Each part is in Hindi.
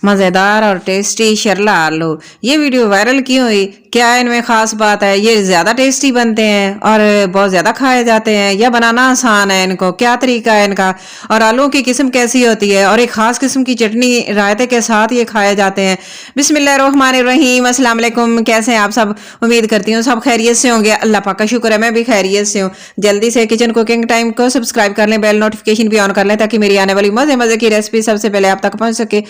मज़ेदार और टेस्टी शरला आलू। ये वीडियो वायरल क्यों हुई? क्या इनमें ख़ास बात है? ये ज़्यादा टेस्टी बनते हैं और बहुत ज़्यादा खाए जाते हैं या बनाना आसान है इनको? क्या तरीका है इनका? और आलूओं की किस्म कैसी होती है? और एक ख़ास किस्म की चटनी रायते के साथ ये खाए जाते हैं। बिस्मिल्लाहिर्रहमानिर्रहीम, अस्सलाम वालेकुम। कैसे हैं आप सब? उम्मीद करती हूँ सब खैरियत से होंगे। अल्लाह पाक का शुक्र है, मैं भी खैरियत से हूँ। जल्दी से किचन कुकिंग टाइम को सब्सक्राइब कर लें, बेल नोटिफिकेशन भी ऑन कर लें ताकि मेरी आने वाली मज़े मज़े की रेसिपी सबसे पहले आप तक पहुँच सके।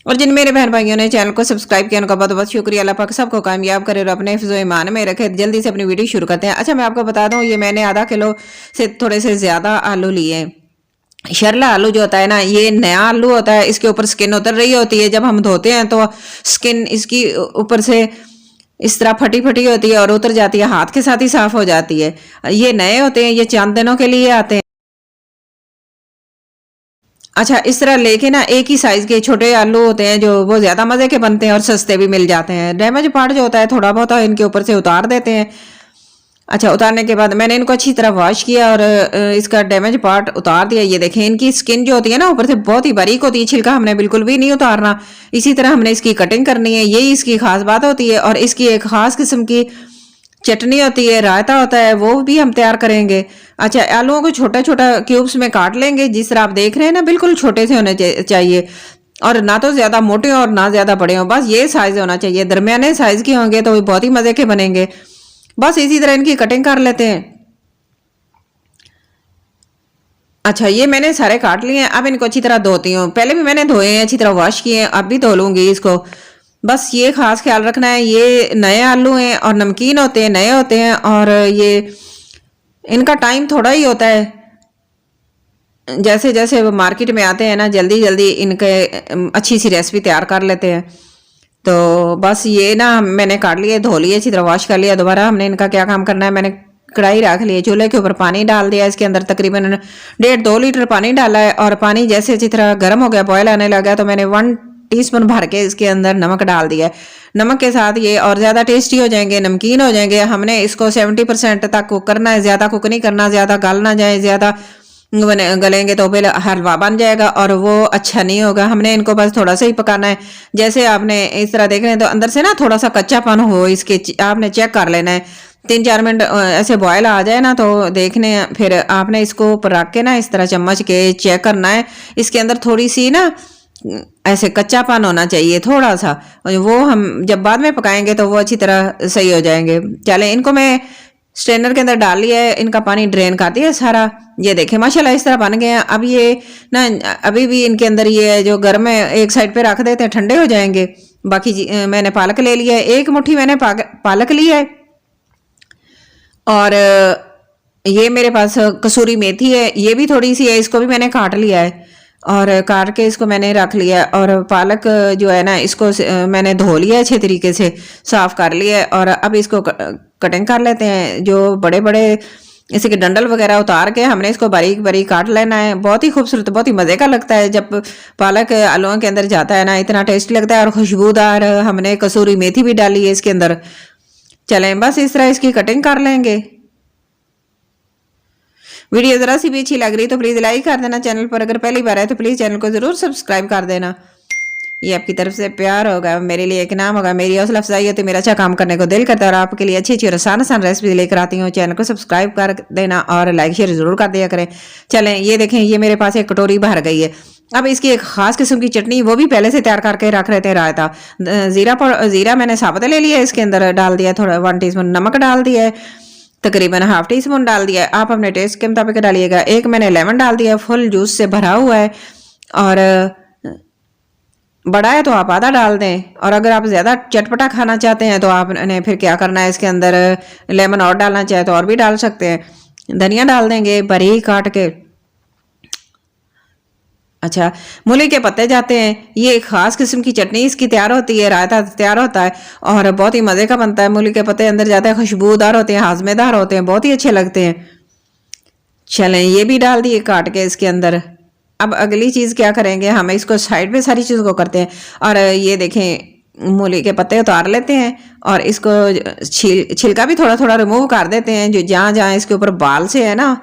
और जिन मेरे बहन भाइयों ने चैनल को सब्सक्राइब किया उनका बहुत बहुत शुक्रिया। अल्लाह पाक सबको कामयाब करे और अपने हिफ्ज़ो ईमान में रखे। जल्दी से अपनी वीडियो शुरू करते हैं। अच्छा, मैं आपको बता दूं, ये मैंने आधा किलो से थोड़े से ज़्यादा आलू लिए हैं। शरला आलू जो होता है ना, ये नया आलू होता है, इसके ऊपर स्किन उतर रही होती है। जब हम धोते हैं तो स्किन इसकी ऊपर से इस तरह फटी फटी होती है और उतर जाती है, हाथ के साथ ही साफ हो जाती है। ये नए होते हैं, ये चंद दिनों के लिए आते हैं। अच्छा, इस तरह लेके ना एक ही साइज के छोटे आलू होते हैं जो वो ज्यादा मजे के बनते हैं और सस्ते भी मिल जाते हैं। डैमेज पार्ट जो होता है थोड़ा बहुत इनके ऊपर से उतार देते हैं। अच्छा, उतारने के बाद मैंने इनको अच्छी तरह वॉश किया और इसका डैमेज पार्ट उतार दिया। ये देखें, इनकी स्किन जो होती है ना ऊपर से बहुत ही बारीक होती है, छिलका हमने बिल्कुल भी नहीं उतारना। इसी तरह हमने इसकी कटिंग करनी है, यही इसकी खास बात होती है। और इसकी एक खास किस्म की चटनी होती है, रायता होता है, वो भी हम तैयार करेंगे। अच्छा, आलूओं को छोटा छोटा क्यूब्स में काट लेंगे, जिस तरह आप देख रहे हैं ना, बिल्कुल छोटे से होने चाहिए। और ना तो ज्यादा मोटे और ना ज्यादा बड़े हों, बस ये साइज होना चाहिए। दरमियाने साइज के होंगे तो बहुत ही मजे के बनेंगे। बस इसी तरह इनकी कटिंग कर लेते हैं। अच्छा, ये मैंने सारे काट लिए हैं। अब इनको अच्छी तरह धोती हूँ। पहले भी मैंने धोए हैं, अच्छी तरह वॉश किए हैं, अब भी धो लूंगी इसको। बस ये खास ख्याल रखना है, ये नए आलू हैं और नमकीन होते हैं, नए होते हैं, और ये इनका टाइम थोड़ा ही होता है। जैसे जैसे वो मार्केट में आते हैं ना, जल्दी जल्दी इनके अच्छी सी रेसिपी तैयार कर लेते हैं। तो बस ये ना मैंने काट लिए, धो लिए, अच्छी तरह वॉश कर लिया। दोबारा हमने इनका क्या काम करना है, मैंने कढ़ाई रख ली है, चूल्हे के ऊपर पानी डाल दिया। इसके अंदर तकरीबन 1.5-2 लीटर पानी डाला है और पानी जैसे अच्छी तरह गर्म हो गया, बॉयल आने लगा, तो मैंने 1 टीस्पून भर के इसके अंदर नमक डाल दिया है। नमक के साथ ये और ज़्यादा टेस्टी हो जाएंगे, नमकीन हो जाएंगे। हमने इसको 70% तक कुक करना है, ज़्यादा कुक नहीं करना, ज़्यादा गल ना जाए। ज़्यादा गलेंगे तो फिर हलवा बन जाएगा और वो अच्छा नहीं होगा। हमने इनको बस थोड़ा सा ही पकाना है। जैसे आपने इस तरह देख रहे हैं तो अंदर से ना थोड़ा सा कच्चापन हो इसके, आपने चेक कर लेना है। 3-4 मिनट ऐसे बॉयल आ जाए ना तो देखने, फिर आपने इसको ऊपर रख के ना इस तरह चम्मच के चेक करना है। इसके अंदर थोड़ी सी ना ऐसे कच्चापन होना चाहिए थोड़ा सा, वो हम जब बाद में पकाएंगे तो वो अच्छी तरह सही हो जाएंगे। चले, इनको मैं स्ट्रेनर के अंदर डाल लिया है, इनका पानी ड्रेन कर दिया सारा। ये देखें माशाल्लाह इस तरह बन गए हैं। अब ये ना अभी भी इनके अंदर ये जो गर्म है एक साइड पे रख देते हैं, ठंडे हो जाएंगे। बाकी मैंने पालक ले लिया है, 1 मुट्ठी मैंने पालक ली है। और ये मेरे पास कसूरी मेथी है, ये भी थोड़ी सी है, इसको भी मैंने काट लिया है और काट के इसको मैंने रख लिया है। और पालक जो है ना, इसको मैंने धो लिया है, अच्छे तरीके से साफ कर लिया है। और अब इसको कटिंग कर लेते हैं। जो बड़े बड़े इसी के डंडल वगैरह उतार के हमने इसको बारीक बारीक काट लेना है। बहुत ही खूबसूरत, बहुत ही मज़े का लगता है जब पालक आलूओं के अंदर जाता है ना, इतना टेस्टी लगता है और खुशबूदार। हमने कसूरी मेथी भी डाली है इसके अंदर। चलें, बस इस तरह इसकी कटिंग कर लेंगे। वीडियो ज़रा सी भी अच्छी लग रही तो प्लीज़ लाइक कर देना। चैनल पर अगर पहली बार है तो प्लीज़ चैनल को ज़रूर सब्सक्राइब कर देना। ये आपकी तरफ से प्यार होगा, मेरे लिए एक नाम होगा, मेरी हौसला अफजाई होती है, मेरा अच्छा काम करने को दिल करता है और आपके लिए अच्छी अच्छी और आसान आसान रेसिपी लेकर आती हूँ। चैनल को सब्सक्राइब कर देना और लाइक शेयर ज़रूर कर दिया करें। चलें, ये देखें, ये मेरे पास एक कटोरी भर गई है। अब इसकी एक खास किस्म की चटनी, वो भी पहले से तैयार करके रख रहे थे, रायता। ज़ीरा मैंने साबुत ले लिया, इसके अंदर डाल दिया, थोड़ा 1 टीस्पून नमक डाल दिया है, तकरीबन 1/2 टीस्पून डाल दिया है। आप अपने टेस्ट के मुताबिक डालिएगा। एक मैंने लेमन डाल दिया, फुल जूस से भरा हुआ है। और बड़ा है तो आप आधा डाल दें, और अगर आप ज़्यादा चटपटा खाना चाहते हैं तो आपने फिर क्या करना है, इसके अंदर लेमन और डालना चाहे तो और भी डाल सकते हैं। धनिया डाल देंगे बारीक काट के। अच्छा, मूली के पत्ते जाते हैं। ये एक खास किस्म की चटनी इसकी तैयार होती है, रायता तैयार होता है और बहुत ही मज़े का बनता है। मूली के पत्ते अंदर जाते हैं, खुशबूदार होते हैं, हाजमेदार होते हैं, बहुत ही अच्छे लगते हैं। चलें, ये भी डाल दिए काट के इसके अंदर। अब अगली चीज़ क्या करेंगे, हम इसको साइड पे सारी चीज़ों को करते हैं। और ये देखें, मूली के पत्ते उतार लेते हैं और इसको छिलका भी थोड़ा थोड़ा रिमूव कर देते हैं। जो जहाँ जहाँ इसके ऊपर बाल से है ना,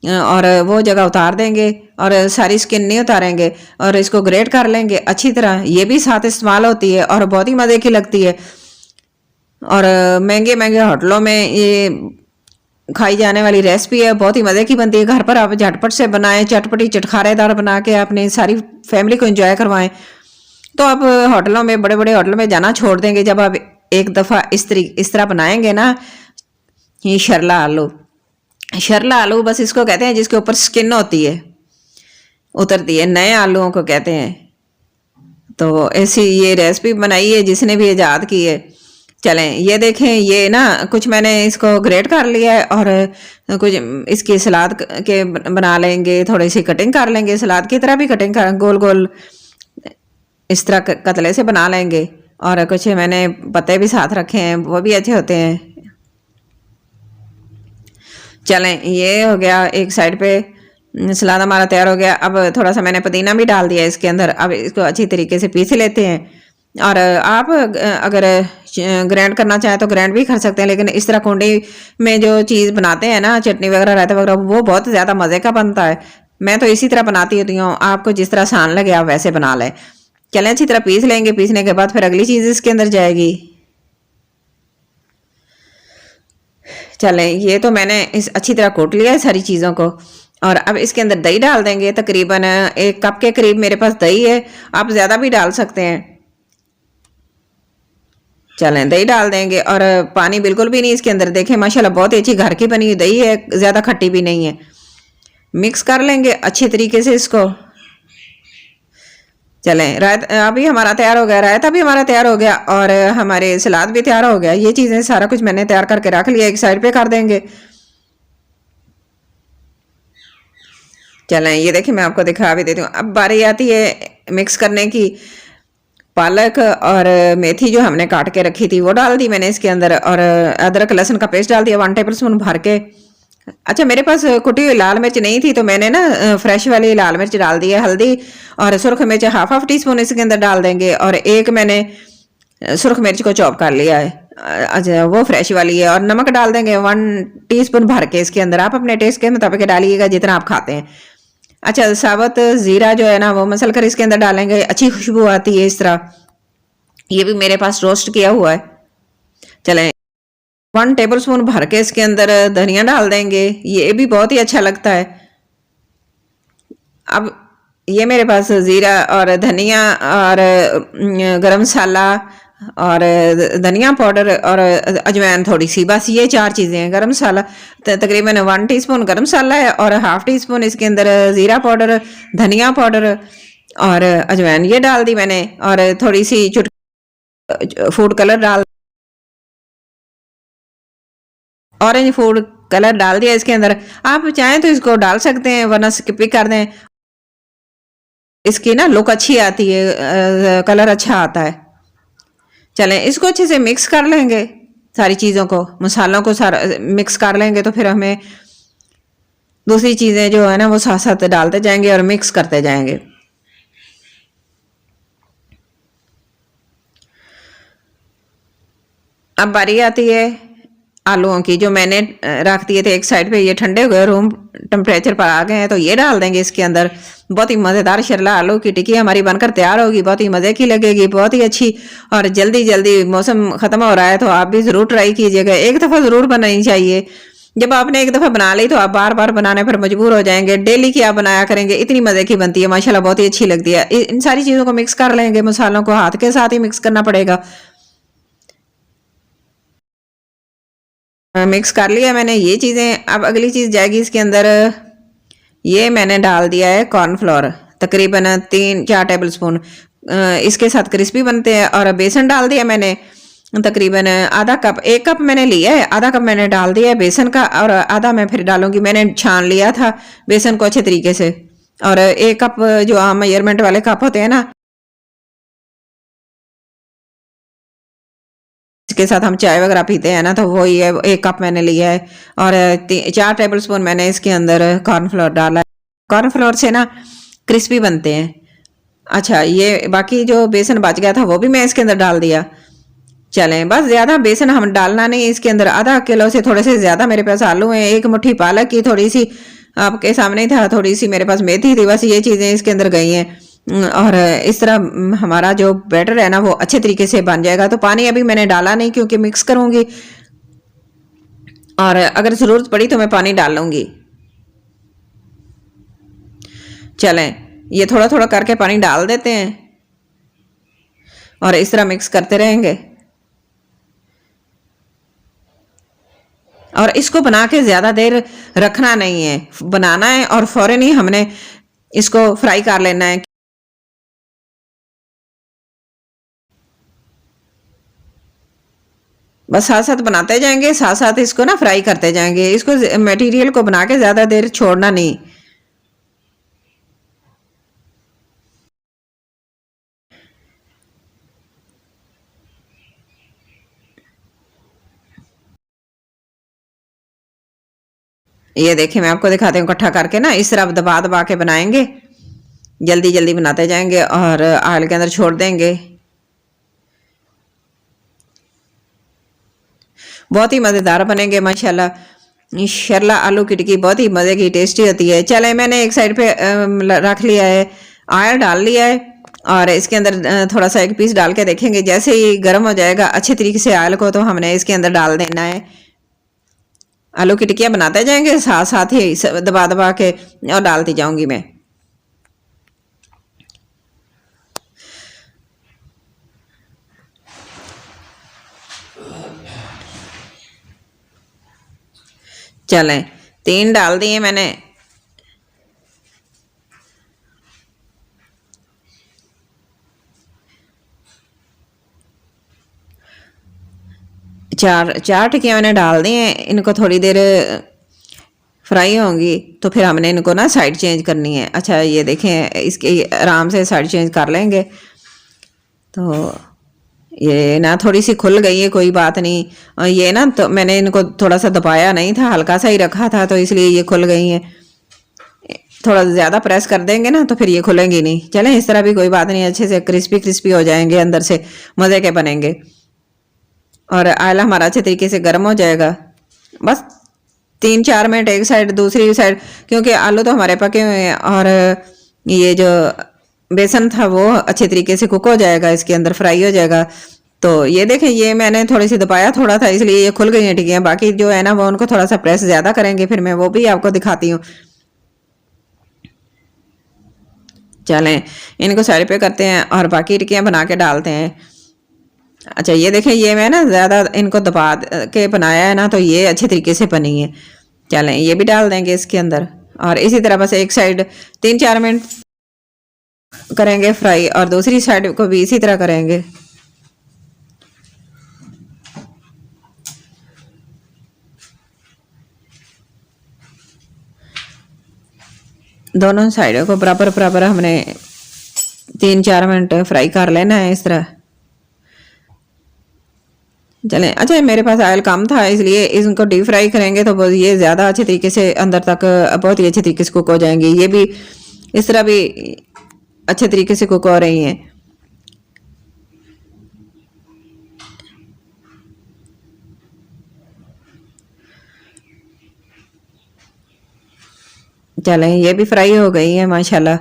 और वो जगह उतार देंगे और सारी स्किन नहीं उतारेंगे और इसको ग्रेट कर लेंगे अच्छी तरह। ये भी साथ इस्तेमाल होती है और बहुत ही मज़े की लगती है। और महंगे महंगे होटलों में ये खाई जाने वाली रेसिपी है, बहुत ही मज़े की बनती है। घर पर आप झटपट से बनाएं, चटपटी चटखारेदार बना के अपनी सारी फैमिली को एंजॉय करवाएं। तो आप होटलों में, बड़े बड़े होटलों में जाना छोड़ देंगे जब आप एक दफ़ा इस तरह बनाएंगे ना। ये शरला आलू, शरला आलू बस इसको कहते हैं जिसके ऊपर स्किन होती है, उतरती है, नए आलूओं को कहते हैं। तो ऐसी ये रेसिपी बनाई है जिसने भी ईजाद की है। चलें ये देखें, ये ना कुछ मैंने इसको ग्रेट कर लिया है और कुछ इसकी सलाद के बना लेंगे, थोड़ी सी कटिंग कर लेंगे, सलाद की तरह भी कटिंग कर, गोल गोल इस तरह कतले से बना लेंगे। और कुछ मैंने पत्ते भी साथ रखे हैं, वो भी अच्छे होते हैं। चलें ये हो गया एक साइड पे, सलाद हमारा तैयार हो गया। अब थोड़ा सा मैंने पुदीना भी डाल दिया इसके अंदर। अब इसको अच्छी तरीके से पीस लेते हैं। और आप अगर ग्राइंड करना चाहें तो ग्राइंड भी कर सकते हैं, लेकिन इस तरह कुंडी में जो चीज़ बनाते हैं ना, चटनी वगैरह, रायता वगैरह, वो बहुत ज़्यादा मज़े का बनता है। मैं तो इसी तरह बनाती होती हूँ, आपको जिस तरह आसान लगे आप वैसे बना लें। चलें अच्छी तरह पीस लेंगे। पीसने के बाद फिर अगली चीज़ इसके अंदर जाएगी। चलें ये तो मैंने इस अच्छी तरह कूट लिया है सारी चीज़ों को। और अब इसके अंदर दही डाल देंगे। तकरीबन 1 कप के करीब मेरे पास दही है, आप ज़्यादा भी डाल सकते हैं। चलें दही डाल देंगे और पानी बिल्कुल भी नहीं इसके अंदर। देखें माशाल्लाह बहुत ही अच्छी घर की बनी हुई दही है, ज़्यादा खट्टी भी नहीं है। मिक्स कर लेंगे अच्छी तरीके से इसको। चलें रायता अभी हमारा तैयार हो गया, रायता भी हमारा तैयार हो गया और हमारे सलाद भी तैयार हो गया। ये चीज़ें सारा कुछ मैंने तैयार करके रख लिया, एक साइड पे कर देंगे। चलें ये देखिए मैं आपको दिखा भी देती हूँ। अब बारी आती है मिक्स करने की। पालक और मेथी जो हमने काट के रखी थी वो डाल दी मैंने इसके अंदर और अदरक लहसुन का पेस्ट डाल दिया 1 टेबल स्पून भर के। अच्छा मेरे पास कुटी हुई लाल मिर्च नहीं थी तो मैंने ना फ्रेश वाली लाल मिर्च डाल दी है। हल्दी और सुरख मिर्च हाफ टी स्पून इसके अंदर डाल देंगे और एक मैंने सुरख मिर्च को चॉप कर लिया है, अच्छा वो फ्रेश वाली है। और नमक डाल देंगे 1 टीस्पून भर के इसके अंदर। आप अपने टेस्ट के मुताबिक डालिएगा जितना आप खाते हैं। अच्छा साबुत ज़ीरा जो है ना वो मसल कर इसके अंदर डालेंगे, अच्छी खुशबू आती है इस तरह। ये भी मेरे पास रोस्ट किया हुआ है। चलें 1 टेबल स्पून भर के इसके अंदर धनिया डाल देंगे, ये भी बहुत ही अच्छा लगता है। अब ये मेरे पास ज़ीरा और धनिया और गरम मसाला और धनिया पाउडर और अजवाइन थोड़ी सी, बस ये 4 चीज़ें हैं। गरम मसाला तकरीबन 1 टीस्पून गरम मसाला है और हाफ टी स्पून इसके अंदर ज़ीरा पाउडर, धनिया पाउडर और अजवाइन ये डाल दी मैंने। और थोड़ी सी फूड कलर डाल, ऑरेंज फूड कलर डाल दिया इसके अंदर। आप चाहें तो इसको डाल सकते हैं वरना स्किप भी कर दें, इसकी ना लुक अच्छी आती है, कलर अच्छा आता है। चलें इसको अच्छे से मिक्स कर लेंगे, सारी चीज़ों को, मसालों को सारा मिक्स कर लेंगे तो फिर हमें दूसरी चीज़ें जो है ना वो साथ साथ डालते जाएंगे और मिक्स करते जाएंगे। अब बारी आती है आलूओं की, जो मैंने रख दिए थे एक साइड पे, ये ठंडे हो गए, रूम टेम्परेचर पर आ गए हैं, तो ये डाल देंगे इसके अंदर। बहुत ही मज़ेदार शरला आलू की टिक्की हमारी बनकर तैयार होगी, बहुत ही मज़े की लगेगी, बहुत ही अच्छी। और जल्दी जल्दी मौसम ख़त्म हो रहा है तो आप भी ज़रूर ट्राई कीजिएगा, एक दफ़ा ज़रूर बनानी चाहिए। जब आपने एक दफ़ा बना ली तो आप बार बार बनाने पर मजबूर हो जाएंगे। डेली की आप बनाया करेंगे, इतनी मज़े की बनती है माशाल्लाह, बहुत ही अच्छी लगती है। इन सारी चीज़ों को मिक्स कर लेंगे, मसालों को हाथ के साथ ही मिक्स करना पड़ेगा। मिक्स कर लिया मैंने ये चीज़ें। अब अगली चीज़ जाएगी इसके अंदर, ये मैंने डाल दिया है कॉर्नफ्लोर, तकरीबन 3-4 टेबल स्पून, इसके साथ क्रिस्पी बनते हैं। और बेसन डाल दिया मैंने तकरीबन आधा कप, 1 कप मैंने लिया है, आधा कप मैंने डाल दिया है बेसन का और आधा मैं फिर डालूंगी। मैंने छान लिया था बेसन को अच्छे तरीके से। और 1 कप जो आम मेजरमेंट वाले कप होते हैं ना, इसके साथ हम चाय वगैरह पीते हैं ना, तो वो ये 1 कप मैंने लिया है। और 4 टेबल स्पून मैंने इसके अंदर कॉर्नफ्लोर डाला है। कॉर्नफ्लोर से ना क्रिस्पी बनते हैं। अच्छा ये बाकी जो बेसन बच गया था वो भी मैं इसके अंदर डाल दिया। चलें बस ज़्यादा बेसन हम डालना नहीं इसके अंदर, आधा किलो से थोड़े से ज़्यादा मेरे पास आलू हैं, 1 मुट्ठी पालक की थोड़ी सी आपके सामने ही था, थोड़ी सी मेरे पास मेथी थी, बस ये चीज़ें इसके अंदर गई हैं। और इस तरह हमारा जो बैटर है ना वो अच्छे तरीके से बन जाएगा। तो पानी अभी मैंने डाला नहीं क्योंकि मिक्स करूँगी, और अगर ज़रूरत पड़ी तो मैं पानी डाल लूँगी। चलें, ये थोड़ा थोड़ा करके पानी डाल देते हैं और इस तरह मिक्स करते रहेंगे। और इसको बना के ज़्यादा देर रखना नहीं है, बनाना है और फ़ौरन ही हमने इसको फ्राई कर लेना है। बस साथ साथ बनाते जाएंगे, साथ साथ इसको ना फ्राई करते जाएंगे। इसको मटेरियल को बना के ज़्यादा देर छोड़ना नहीं। ये देखिए, मैं आपको दिखाती हूँ इकट्ठा करके ना, इस तरह दबा दबा के बनाएंगे, जल्दी जल्दी बनाते जाएंगे और ऑयल के अंदर छोड़ देंगे। बहुत ही मज़ेदार बनेंगे माशाल्लाह। शरला आलू की टिक्की बहुत ही मज़े की टेस्टी होती है। चले, मैंने एक साइड पे रख लिया है, ऑयल डाल लिया है और इसके अंदर थोड़ा सा एक पीस डाल के देखेंगे। जैसे ही गर्म हो जाएगा अच्छे तरीके से ऑयल को, तो हमने इसके अंदर डाल देना है। आलू की टिक्कियाँ बनाते जाएंगे, साथ साथ ही दबा दबा के और डालती जाऊंगी मैं। चलें, 3 डाल दिए मैंने। चार चार टिक्कियाँ मैंने डाल दी हैं। इनको थोड़ी देर फ्राई होंगी तो फिर हमने इनको ना साइड चेंज करनी है। अच्छा, ये देखें, इसके आराम से साइड चेंज कर लेंगे। तो ये ना थोड़ी सी खुल गई है, कोई बात नहीं। और ये ना, तो मैंने इनको थोड़ा सा दबाया नहीं था, हल्का सा ही रखा था, तो इसलिए ये खुल गई हैं। थोड़ा ज़्यादा प्रेस कर देंगे ना तो फिर ये खुलेंगी नहीं। चलें, इस तरह भी कोई बात नहीं, अच्छे से क्रिस्पी क्रिस्पी हो जाएंगे, अंदर से मज़े के बनेंगे। और आयला हमारा अच्छे तरीके से गर्म हो जाएगा। बस 3-4 मिनट एक साइड, दूसरी साइड, क्योंकि आलू तो हमारे पके हुए हैं और ये जो बेसन था वो अच्छे तरीके से कुक हो जाएगा, इसके अंदर फ्राई हो जाएगा। तो ये देखें, ये मैंने थोड़ी सी दबाया थोड़ा था, इसलिए ये खुल गई हैं टिक्कियाँ। बाकी जो है ना वो उनको थोड़ा सा प्रेस ज़्यादा करेंगे, फिर मैं वो भी आपको दिखाती हूँ। चलें, इनको साइड पे करते हैं और बाकी टिक्कियाँ बना के डालते हैं। अच्छा, ये देखें, ये मैं ना ज़्यादा इनको दबा के बनाया है ना, तो ये अच्छे तरीके से बनी है। चलें, ये भी डाल देंगे इसके अंदर और इसी तरह बस एक साइड 3-4 मिनट करेंगे फ्राई और दूसरी साइड को भी इसी तरह करेंगे। दोनों साइडों को बराबर बराबर हमने 3-4 मिनट फ्राई कर लेना है इस तरह। चलें, अच्छा, मेरे पास ऑयल कम था इसलिए इनको डीप फ्राई करेंगे तो ये ज़्यादा अच्छे तरीके से अंदर तक बहुत ही अच्छे तरीके से कुक हो जाएंगी। ये भी इस तरह भी अच्छे तरीके से कुक हो रही हैं। चलें, ये भी फ्राई हो गई है माशाल्लाह।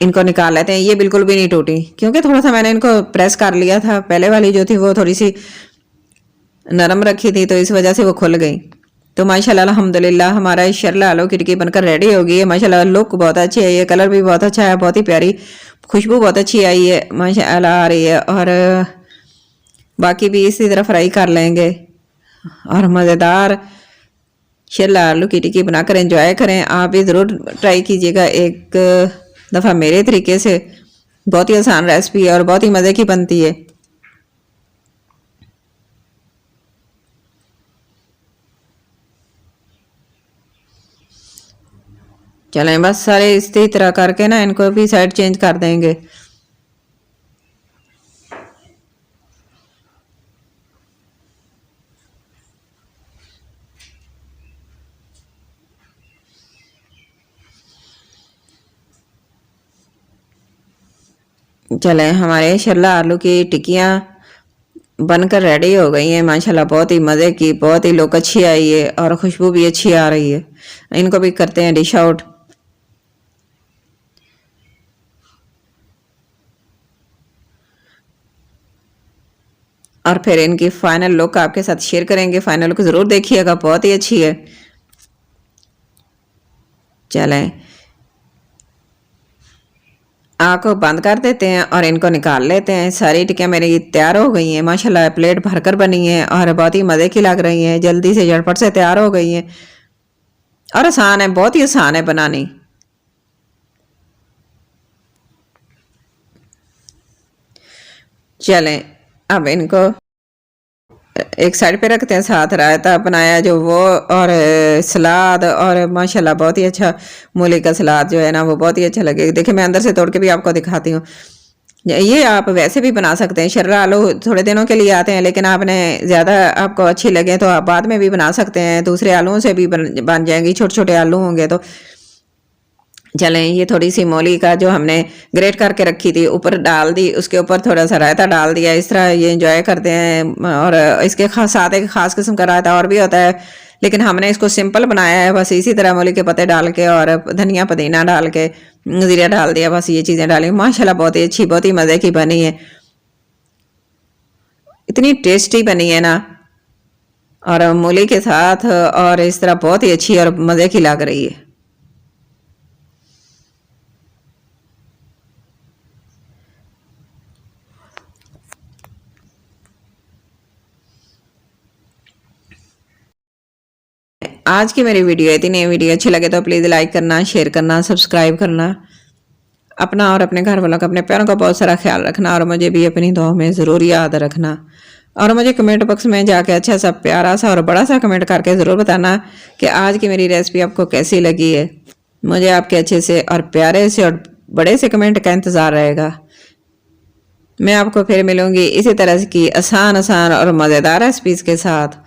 इनको निकाल लेते हैं। ये बिल्कुल भी नहीं टूटी क्योंकि थोड़ा सा मैंने इनको प्रेस कर लिया था। पहले वाली जो थी वो थोड़ी सी नरम रखी थी, तो इस वजह से वो खुल गई। तो माशाल्लाह अल्हम्दुलिल्लाह हमारा शरला आलू की टिक्की बनकर रेडी हो गई है। माशाल्लाह लुक बहुत अच्छी है, ये कलर भी बहुत अच्छा है, बहुत ही प्यारी खुशबू बहुत अच्छी आई है माशाल्लाह आ रही है। और बाकी भी इसी तरह फ्राई कर लेंगे और मज़ेदार शरला आलू की टिक्की बनाकर एंजॉय करें। आप भी ज़रूर ट्राई कीजिएगा एक दफ़ा मेरे तरीके से। बहुत ही आसान रेसिपी है और बहुत ही मज़े की बनती है। चलें, बस सारे इसी तरह करके ना इनको भी साइड चेंज कर देंगे। चलें, हमारे शरला आलू की टिक्कियाँ बनकर रेडी हो गई है माशाल्लाह, बहुत ही मज़े की, बहुत ही लुक अच्छी आई है और खुशबू भी अच्छी आ रही है। इनको भी करते हैं डिश आउट। और फिर इनकी फाइनल लुक आपके साथ शेयर करेंगे। फाइनल लुक ज़रूर देखिएगा, बहुत ही अच्छी है। चलें, आँख को बंद कर देते हैं और इनको निकाल लेते हैं। सारी टिक्कियाँ मेरी तैयार हो गई हैं माशाल्लाह, प्लेट भरकर बनी है और बहुत ही मज़े की लग रही हैं। जल्दी से झटपट से तैयार हो गई हैं और आसान है, बहुत ही आसान है बनानी। चलें, अब इनको एक साइड पे रखते हैं। साथ रायता बनाया जो वो, और सलाद, और माशाल्लाह बहुत ही अच्छा मूली का सलाद जो है ना वो बहुत ही अच्छा लगेगा। देखिए मैं अंदर से तोड़ के भी आपको दिखाती हूँ। ये आप वैसे भी बना सकते हैं। शर्रा आलू थोड़े दिनों के लिए आते हैं, लेकिन आपने ज़्यादा आपको अच्छी लगे तो आप बाद में भी बना सकते हैं। दूसरे आलूओं से भी बन जाएंगी, छोटे छोटे आलू होंगे तो। चलें, ये थोड़ी सी मूली का जो हमने ग्रेट करके रखी थी ऊपर डाल दी, उसके ऊपर थोड़ा सा रायता डाल दिया। इस तरह ये इंजॉय करते हैं। और इसके साथ एक ख़ास किस्म का रायता और भी होता है, लेकिन हमने इसको सिंपल बनाया है। बस इसी तरह मूली के पत्ते डाल के और धनिया पुदीना डाल के ज़ीरा डाल दिया, बस ये चीज़ें डाली। माशाल्लाह बहुत ही अच्छी, बहुत ही मज़े की बनी है, इतनी टेस्टी बनी है ना। और मूली के साथ और इस तरह बहुत ही अच्छी और मज़े की लग रही है। आज की मेरी वीडियो इतनी, वीडियो अच्छी लगे तो प्लीज़ लाइक करना, शेयर करना, सब्सक्राइब करना। अपना और अपने घर वालों का, अपने प्यारों का बहुत सारा ख्याल रखना और मुझे भी अपनी दुआओं में ज़रूर याद रखना। और मुझे कमेंट बॉक्स में जाके अच्छा सा प्यारा सा और बड़ा सा कमेंट करके ज़रूर बताना कि आज की मेरी रेसिपी आपको कैसी लगी है। मुझे आपके अच्छे से और प्यारे से और बड़े से कमेंट का इंतज़ार रहेगा। मैं आपको फिर मिलूँगी इसी तरह की आसान आसान और मज़ेदार रेसिपीज़ के साथ।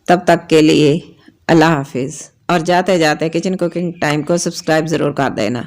तब तक के लिए अल्लाह हाफिज़। और जाते जाते किचन कुकिंग टाइम को सब्सक्राइब ज़रूर कर देना।